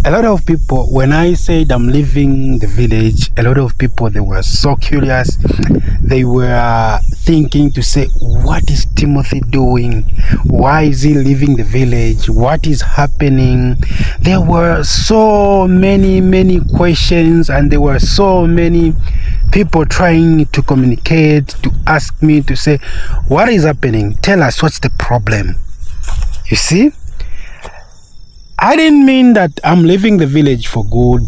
a lot of people, when I said I'm leaving the village, a lot of people, they were so curious. They were thinking to say, what is Timothy doing? Why is he leaving the village? What is happening? There were so many questions, and there were so many people trying to communicate, to ask me to say, what is happening? Tell us, what's the problem? You see, I didn't mean that I'm leaving the village for good.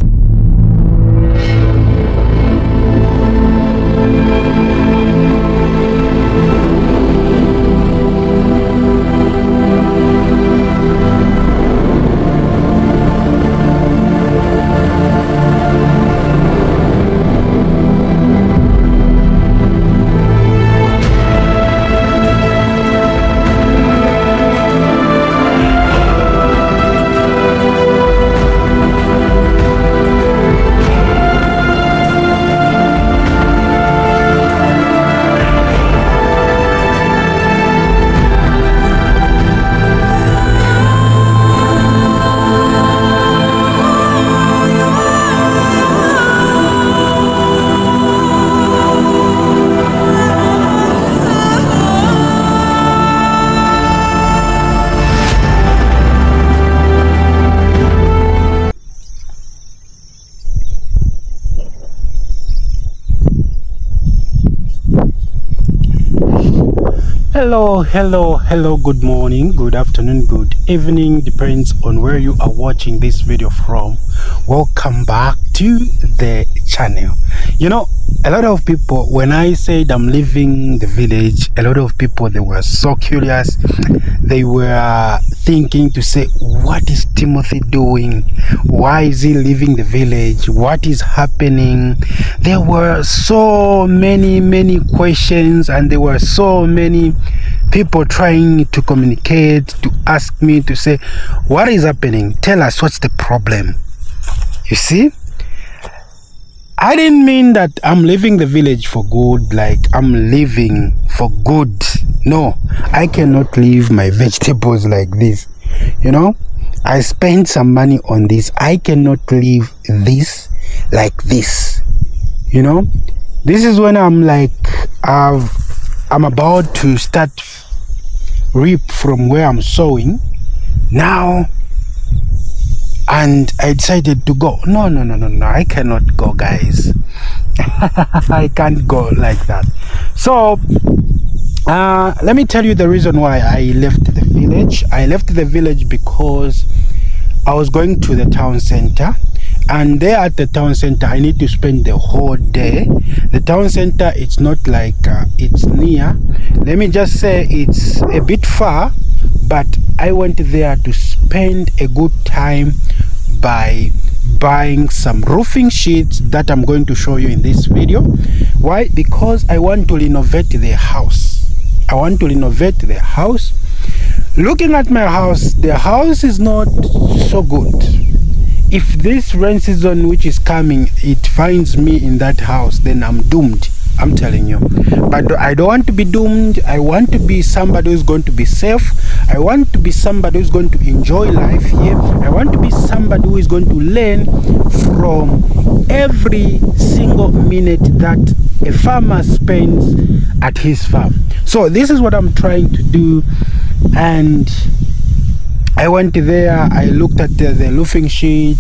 Hello, good morning, good afternoon, good evening, depends on where you are watching this video from. Welcome back to the channel. You know, a lot of people, when I said I'm leaving the village, a lot of people, they were so curious. They were thinking to say, what is Timothy doing? Why is he leaving the village? What is happening? There were so many questions, and there were so many people trying to communicate, to ask me to say, what is happening? Tell us, what's the problem? You see, I didn't mean that I'm leaving the village for good, like I'm leaving for good. No, I cannot leave my vegetables like this. You know, I spent some money on this. I cannot leave this like this. You know, this is when I'm like, I'm about to start reap from where I'm sowing now, and I decided to go. No, I cannot go, guys. I can't go like that. So let me tell you the reason why I left the village. I left the village because I was going to the town center, and there at the town center I need to spend the whole day. The town center, it's not like it's near. Let me just say it's a bit far, but I went there to spend a good time by buying some roofing sheets that I'm going to show you in this video. Why? Because I want to renovate the house. I want to renovate the house. Looking at my house, the house is not so good. If this rain season which is coming, it finds me in that house, then I'm doomed. I'm telling you. But I don't want to be doomed. I want to be somebody who's going to be safe. I want to be somebody who's going to enjoy life here. I want to be somebody who is going to learn from every single minute that a farmer spends at his farm. So this is what I'm trying to do. And I went there, I looked at the roofing sheet,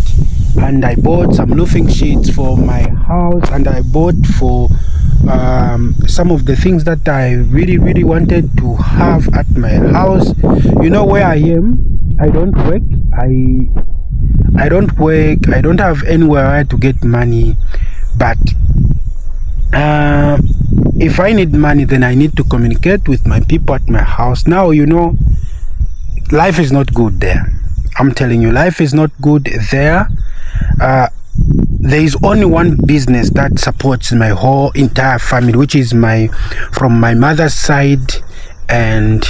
and I bought some roofing sheets for my house, and I bought for some of the things that I really wanted to have at my house. You know where I am, I don't work, I don't work, I don't have anywhere to get money, but if I need money, then I need to communicate with my people at my house. Now, you know, life is not good there. I'm telling you, life is not good there. There is only one business that supports my whole entire family, which is from my mother's side and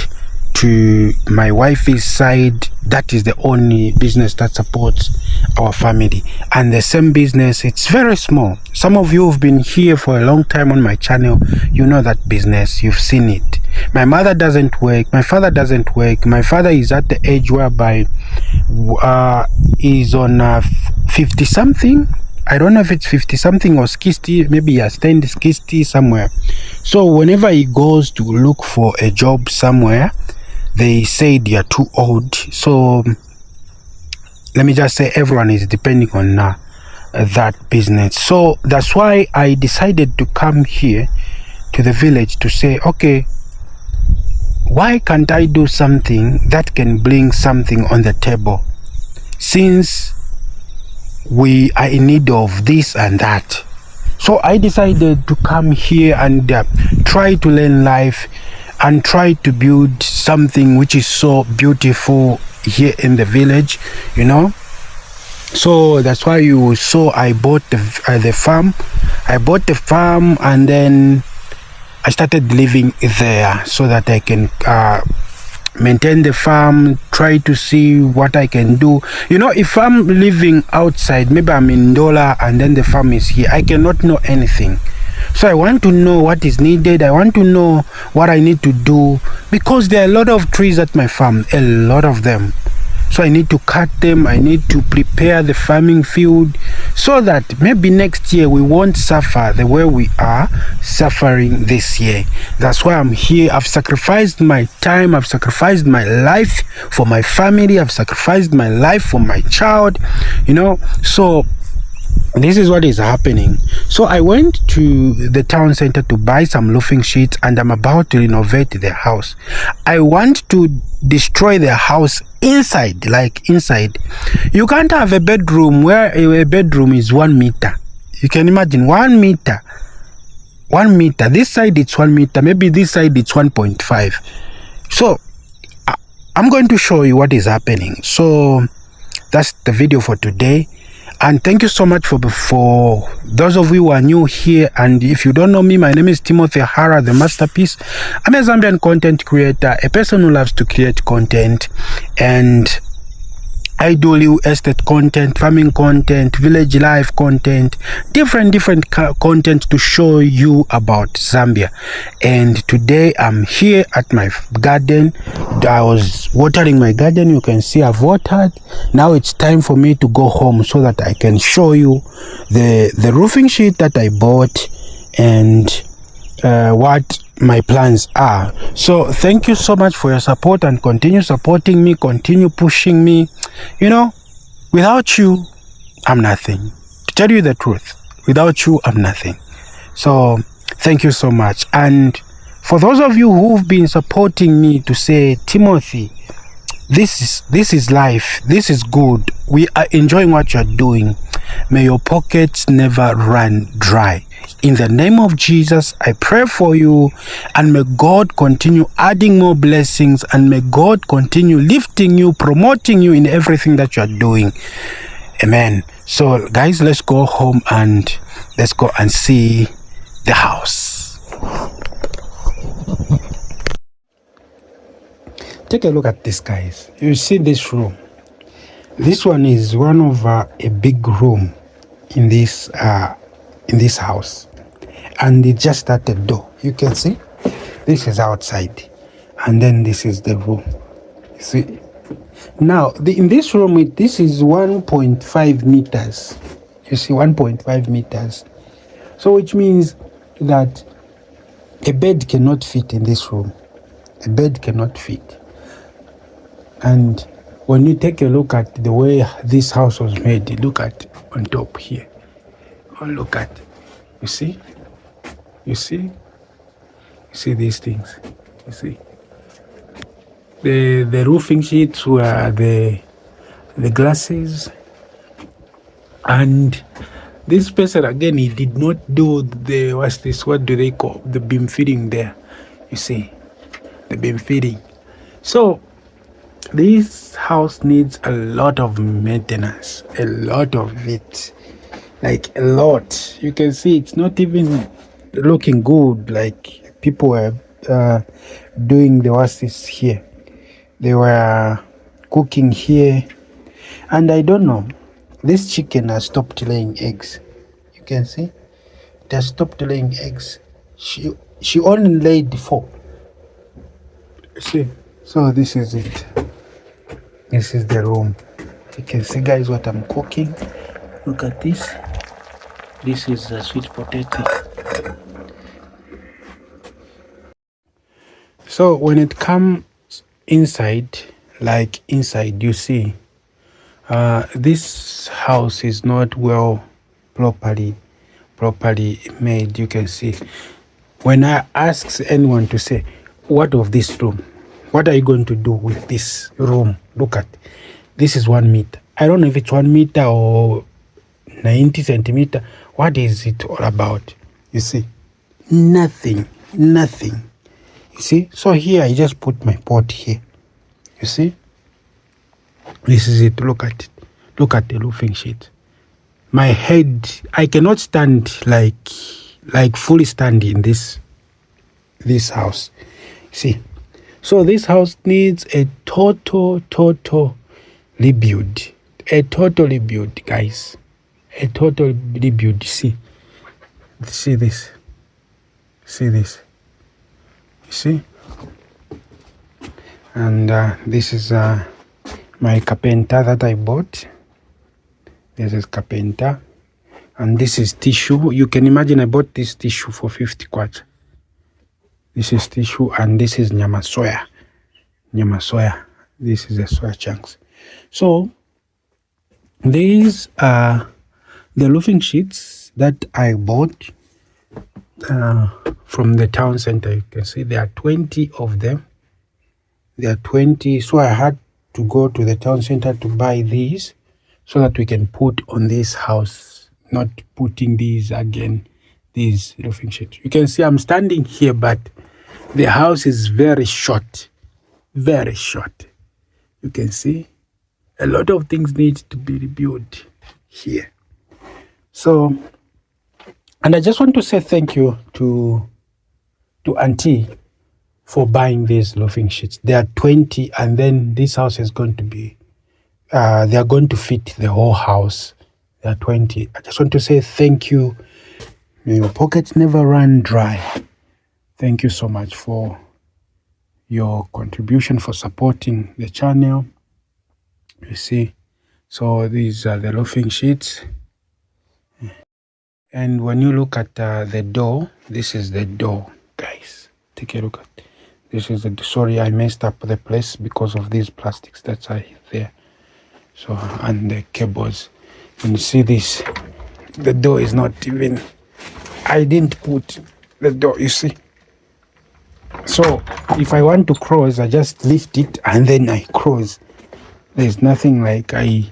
to my wife's side. That is the only business that supports our family, and the same business, it's very small. Some of you have been here for a long time on my channel. You know that business, you've seen it. My mother doesn't work, my father doesn't work. My father is at the age whereby is on 50 something. I don't know if it's 50 something or 60, maybe he has 10 60 somewhere. So whenever he goes to look for a job somewhere, they say they are too old. So let me just say everyone is depending on that business. So that's why I decided to come here to the village to say, okay, why can't I do something that can bring something on the table, since we are in need of this and that. So I decided to come here and try to learn life and try to build something which is so beautiful here in the village, you know. So that's why you saw I bought the farm. I bought the farm and then I started living there so that I can maintain the farm, try to see what I can do. You know, if I'm living outside, maybe I'm in Ndola and then the farm is here, I cannot know anything. So I want to know what is needed. I want to know what I need to do, because there are a lot of trees at my farm, a lot of them. So I need to cut them. I need to prepare the farming field so that maybe next year we won't suffer the way we are suffering this year. That's why I'm here. I've sacrificed my time. I've sacrificed my life for my family. I've sacrificed my life for my child, you know. So this is what is happening. So I went to the town center to buy some roofing sheets and I'm about to renovate the house. I want to destroy the house inside, like inside. You can't have a bedroom where a bedroom is 1 meter. You can imagine 1 meter. 1 meter. This side it's 1 meter. Maybe this side it's 1.5. So I'm going to show you what is happening. So that's the video for today. And thank you so much for those of you who are new here. And if you don't know me, my name is Timothy Hara, the Masterpiece. I'm a Zambian content creator, a person who loves to create content. And I do real estate content, farming content, village life content, different content to show you about Zambia. And today I'm here at my garden. I was watering my garden. You can see I've watered. Now it's time for me to go home so that I can show you the roofing sheet that I bought and what my plans are. So thank you so much for your support, and continue supporting me, continue pushing me. You know, without you I'm nothing. To tell you the truth, without you I'm nothing. So thank you so much. And for those of you who've been supporting me to say, Timothy, this is life, this is good, we are enjoying what you're doing, may your pockets never run dry. In the name of Jesus, I pray for you, and may God continue adding more blessings, and may God continue lifting you, promoting you in everything that you are doing. Amen. So guys, let's go home and let's go and see the house. Take a look at this, guys. You see this room. This one is one of a big room in this house, and it's just at the door. You can see this is outside, and then this is the room. You see, now in this room, this is 1.5 meters. You see, 1.5 meters. So which means that a bed cannot fit in this room. A bed cannot fit. And when you take a look at the way this house was made, look at on top here. Oh, look at, you see these things. You see the roofing sheets were the glasses, and this person again, he did not do what do they call the beam feeding there. You see the beam feeding. So this house needs a lot of maintenance, a lot of it, like a lot. You can see it's not even looking good. Like people were doing the wastis here. They were cooking here, and I don't know. This chicken has stopped laying eggs. You can see it has stopped laying eggs. She only laid 4. See, so this is it. This is the room. You can see, guys, what I'm cooking. Look at this. This is a sweet potato. So when it comes inside, like inside, you see, this house is not well properly made. You can see, when I ask anyone to say, what of this room, what are you going to do with this room? Look at, this is 1 meter. I don't know if it's 1 meter or 90 centimeter. What is it all about? You see, nothing. You see, so here I just put my pot here. You see, this is it. Look at it. Look at the roofing sheet. My head, I cannot stand like fully stand in this house. See, so this house needs a total rebuild. A total rebuild, guys. A total rebuild. See this. See this. You see? And this is my carpenter that I bought. This is carpenter. And this is tissue. You can imagine I bought this tissue for 50 kwacha. This is tissue, and this is nyama soya. This is the soya chunks. So these are the roofing sheets that I bought from the town center. You can see there are 20 of them. There are 20. So I had to go to the town center to buy these so that we can put on this house, not putting these again, these roofing sheets. You can see I'm standing here, but the house is very short. Very short. You can see a lot of things need to be rebuilt here. So, and I just want to say thank you to Auntie for buying these roofing sheets. There are 20, and then this house is going to be, they are going to fit the whole house. There are 20. I just want to say thank you. May your pockets never run dry. Thank you so much for your contribution, for supporting the channel. You see, so these are the roofing sheets. And when you look at the door, this is the door, guys. Take a look at it. This is the, sorry, I messed up the place because of these plastics that are there. So, and the cables. When you see this, the door is not even, I didn't put the door, you see. So if I want to cross, I just lift it and then I cross. There's nothing like there's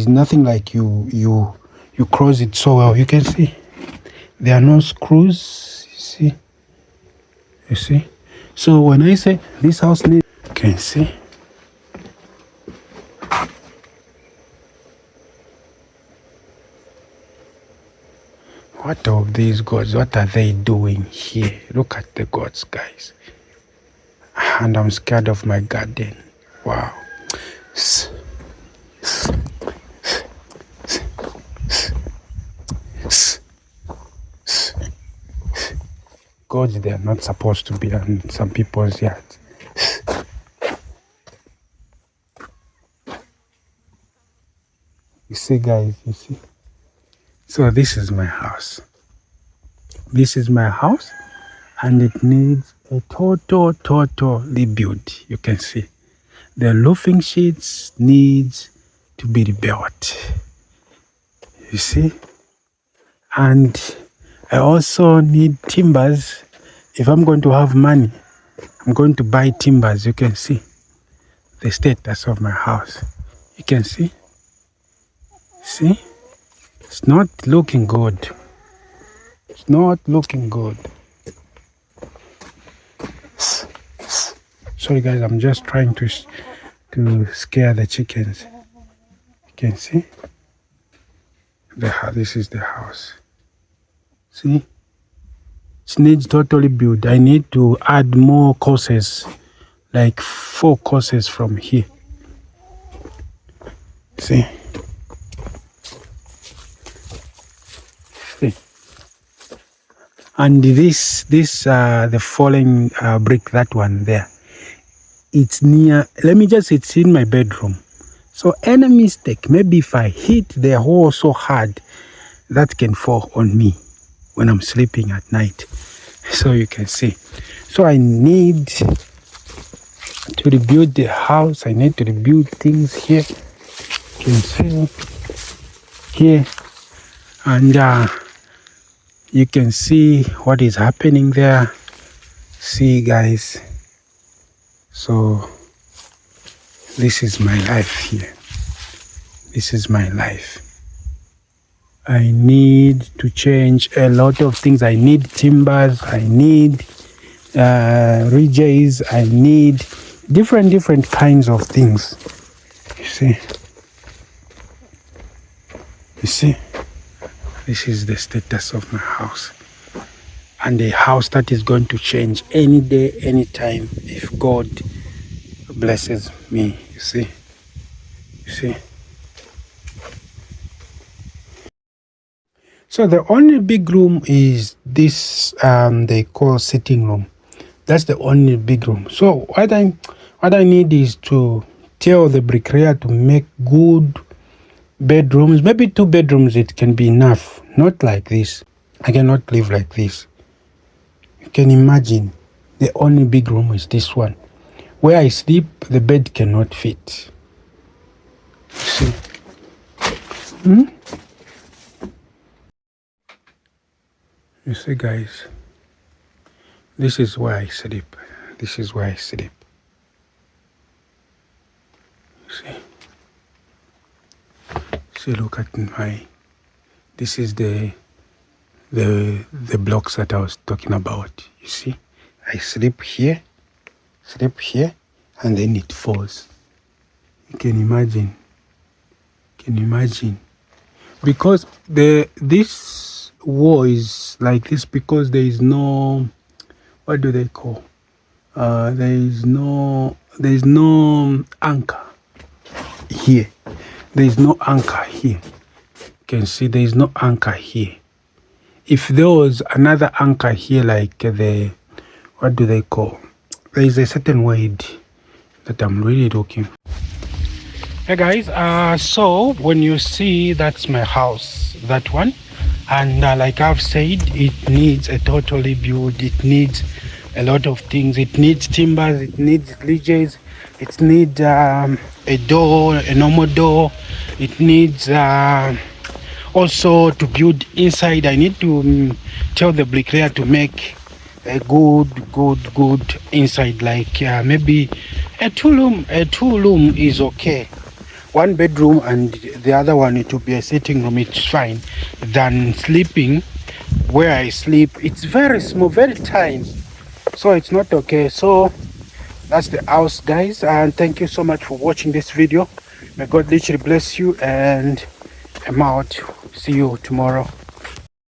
nothing like you cross it so well. You can see there are no screws. You see. So when I say this house needs, you can see. What of these gods? What are they doing here? Look at the gods, guys. And I'm scared of my garden. Wow. Gods, they are not supposed to be on some people's yards. You see, guys, you see. So this is my house. This is my house, and it needs a total rebuild. You can see the roofing sheets needs to be rebuilt. You see, and I also need timbers. If I'm going to have money, I'm going to buy timbers. You can see the status of my house. You can see. See. It's not looking good. It's not looking good. Sorry guys, I'm just trying to scare the chickens. You can see. This is the house. See? It needs totally built. I need to add more courses, like 4 courses from here. See? And this the falling brick, that one there, it's near, let me just say, it's in my bedroom. So any mistake, maybe if I hit the hole so hard, that can fall on me when I'm sleeping at night. So you can see. So I need to rebuild the house. I need to rebuild things here. You can see here. And you can see what is happening there. See, guys. So this is my life here. This is my life. I need to change a lot of things. I need timbers. I need ridges. I need different kinds of things. You see? You see? This is the status of my house. And a house that is going to change any day, any time, if God blesses me. You see? You see? So the only big room is this they call sitting room. That's the only big room. So what I need is to tell the bricklayer to make good bedrooms. Maybe 2 bedrooms, it can be enough. Not like this. I cannot live like this. You can imagine the only big room is this one. Where I sleep, the bed cannot fit. See? You see, guys, this is where I sleep. This is where I sleep. See? See, look at my, this is the blocks that I was talking about. You see? I sleep here, and then it falls. You can imagine. Can you imagine? Because this wall is like this because there is no, what do they call? There is no anchor here. There is no anchor here. You can see there is no anchor here. If there was another anchor here, like the, what do they call? There is a certain word that I'm really looking for. Hey guys, so when you see, that's my house, that one. And like I've said, it needs a total rebuild. It needs a lot of things. It needs timbers, it needs ridges, it needs a door, a normal door. It needs also to build inside. I need to tell the bricklayer to make a good inside, like maybe a two room is okay. 1 bedroom and the other one, it will be a sitting room. It's fine than sleeping where I sleep. It's very small, very tiny, so it's not okay. So that's the house, guys, and thank you so much for watching this video. May God literally bless you, and I'm out. See you tomorrow.